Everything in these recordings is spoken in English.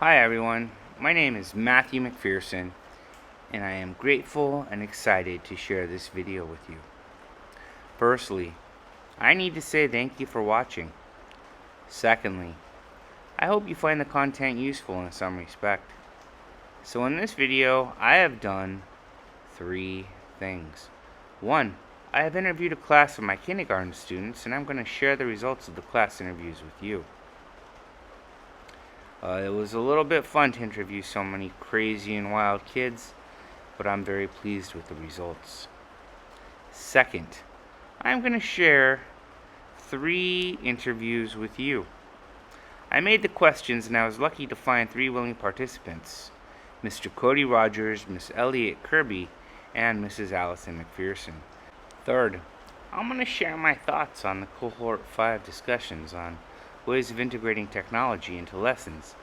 Hi everyone, my name is Matthew McPherson, and I am grateful and excited to share this video with you. Firstly, I need to say thank you for watching. Secondly, I hope you find the content useful in some respect. So in this video, I have done 3 things. 1. I have interviewed a class of my kindergarten students, and I'm going to share the results of the class interviews with you. It was a little bit fun to interview so many crazy and wild kids, but I'm very pleased with the results. Second, I'm going to share 3 interviews with you. I made the questions and I was lucky to find 3 willing participants: Mr. Cody Rogers, Miss Elliot Kirby, and Mrs. Allison McPherson. Third, I'm going to share my thoughts on the Cohort 5 discussions on ways of integrating technology into lessons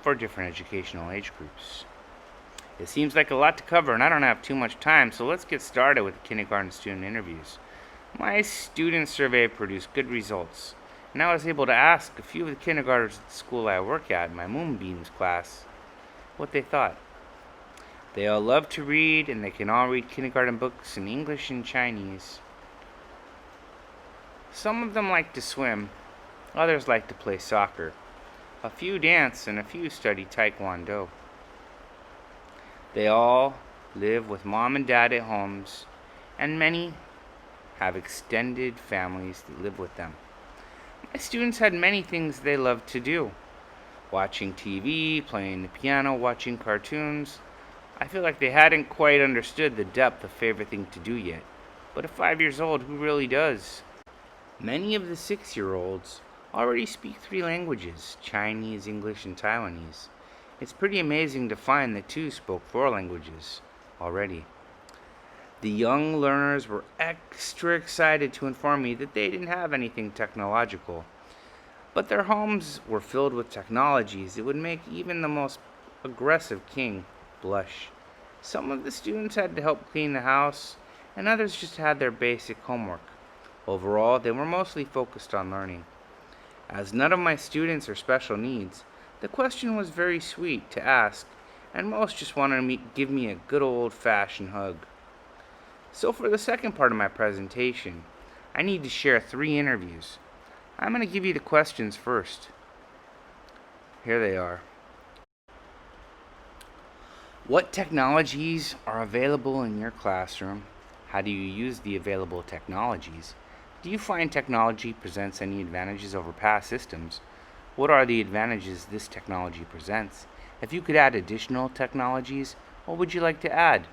for different educational age groups. It seems like a lot to cover and I don't have too much time, so let's get started with the kindergarten student interviews. My student survey produced good results, and I was able to ask a few of the kindergartners at the school I work at, my Moonbeams class, what they thought. They all love to read, and they can all read kindergarten books in English and Chinese. Some of them like to swim, others like to play soccer. A few dance, and a few study Taekwondo. They all live with mom and dad at homes, and many have extended families that live with them. My students had many things they loved to do: watching TV, playing the piano, watching cartoons. I feel like they hadn't quite understood the depth of favorite thing to do yet. But at 5 years old, who really does? Many of the 6-year-olds already speak 3 languages: Chinese, English, and Taiwanese. It's pretty amazing to find that 2 spoke 4 languages already. The young learners were extra excited to inform me that they didn't have anything technological, but their homes were filled with technologies that would make even the most aggressive king blush. Some of the students had to help clean the house, and others just had their basic homework. Overall, they were mostly focused on learning. As none of my students are special needs, the question was very sweet to ask, and most just wanted to give me a good old-fashioned hug. So for the second part of my presentation, I need to share 3 interviews. I'm going to give you the questions first. Here they are. What technologies are available in your classroom? How do you use the available technologies? Do you find technology presents any advantages over past systems? What are the advantages this technology presents? If you could add additional technologies, what would you like to add?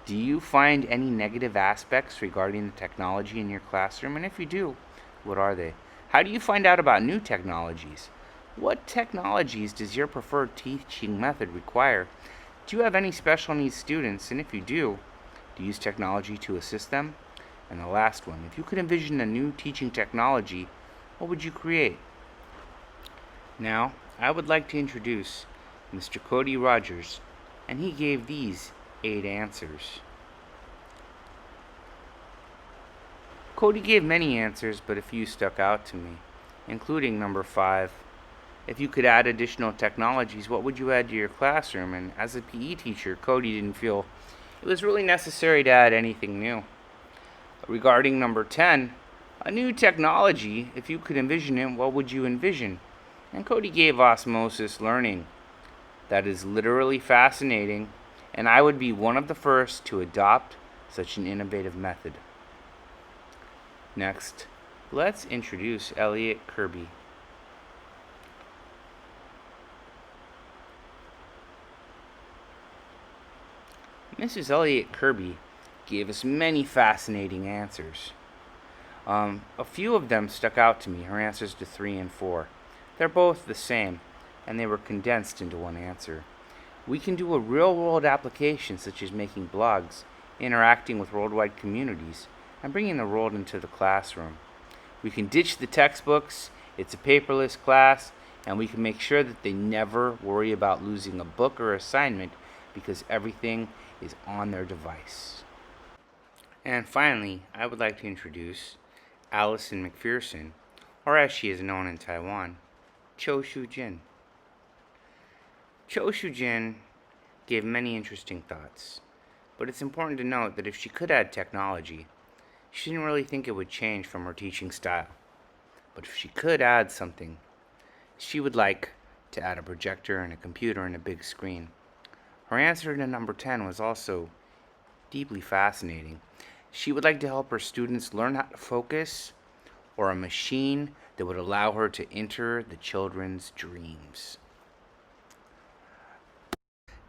Do you find any negative aspects regarding the technology in your classroom? And if you do, what are they? How do you find out about new technologies? What technologies does your preferred teaching method require? Do you have any special needs students? And if you do you use technology to assist them? And the last one, if you could envision a new teaching technology, what would you create? Now, I would like to introduce Mr. Cody Rogers, and he gave these 8 answers. Cody gave many answers, but a few stuck out to me, including number 5. If you could add additional technologies, what would you add to your classroom? And as a PE teacher, Cody didn't feel it was really necessary to add anything new. Regarding number 10, a new technology, if you could envision it, what would you envision? And Cody gave osmosis learning. That is literally fascinating, and I would be one of the first to adopt such an innovative method. Next, let's introduce Elliot Kirby. Mrs. Elliot Kirby gave us many fascinating answers. A few of them stuck out to me, her answers to 3 and 4. They're both the same, and they were condensed into one answer. We can do a real-world application such as making blogs, interacting with worldwide communities, and bringing the world into the classroom. We can ditch the textbooks, it's a paperless class, and we can make sure that they never worry about losing a book or assignment because everything is on their device. And finally, I would like to introduce Allison McPherson, or as she is known in Taiwan, Cho Shu Jin. Cho Shu-jin gave many interesting thoughts, but it's important to note that if she could add technology, she didn't really think it would change from her teaching style. But if she could add something, she would like to add a projector and a computer and a big screen. Her answer to number 10 was also deeply fascinating. She would like to help her students learn how to focus, or a machine that would allow her to enter the children's dreams.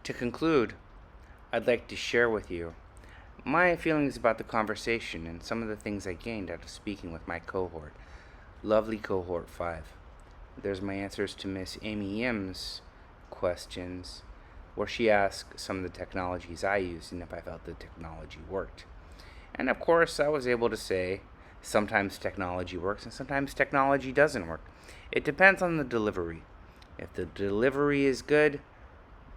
To conclude, I'd like to share with you my feelings about the conversation and some of the things I gained out of speaking with my cohort, lovely cohort 5. There's my answers to Miss Amy Yim's questions, where she asked some of the technologies I used and if I felt the technology worked. And of course, I was able to say sometimes technology works and sometimes technology doesn't work. It depends on the delivery. If the delivery is good,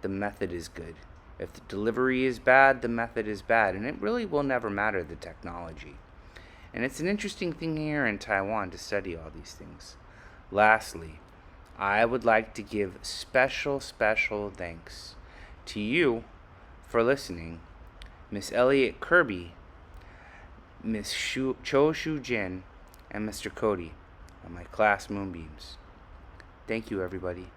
the method is good. If the delivery is bad, the method is bad. And it really will never matter the technology. And it's an interesting thing here in Taiwan to study all these things. Lastly, I would like to give special thanks to you for listening, Miss Elliot Kirby, Miss Cho Shu-jin, and Mr. Cody, and my class Moonbeams. Thank you, everybody.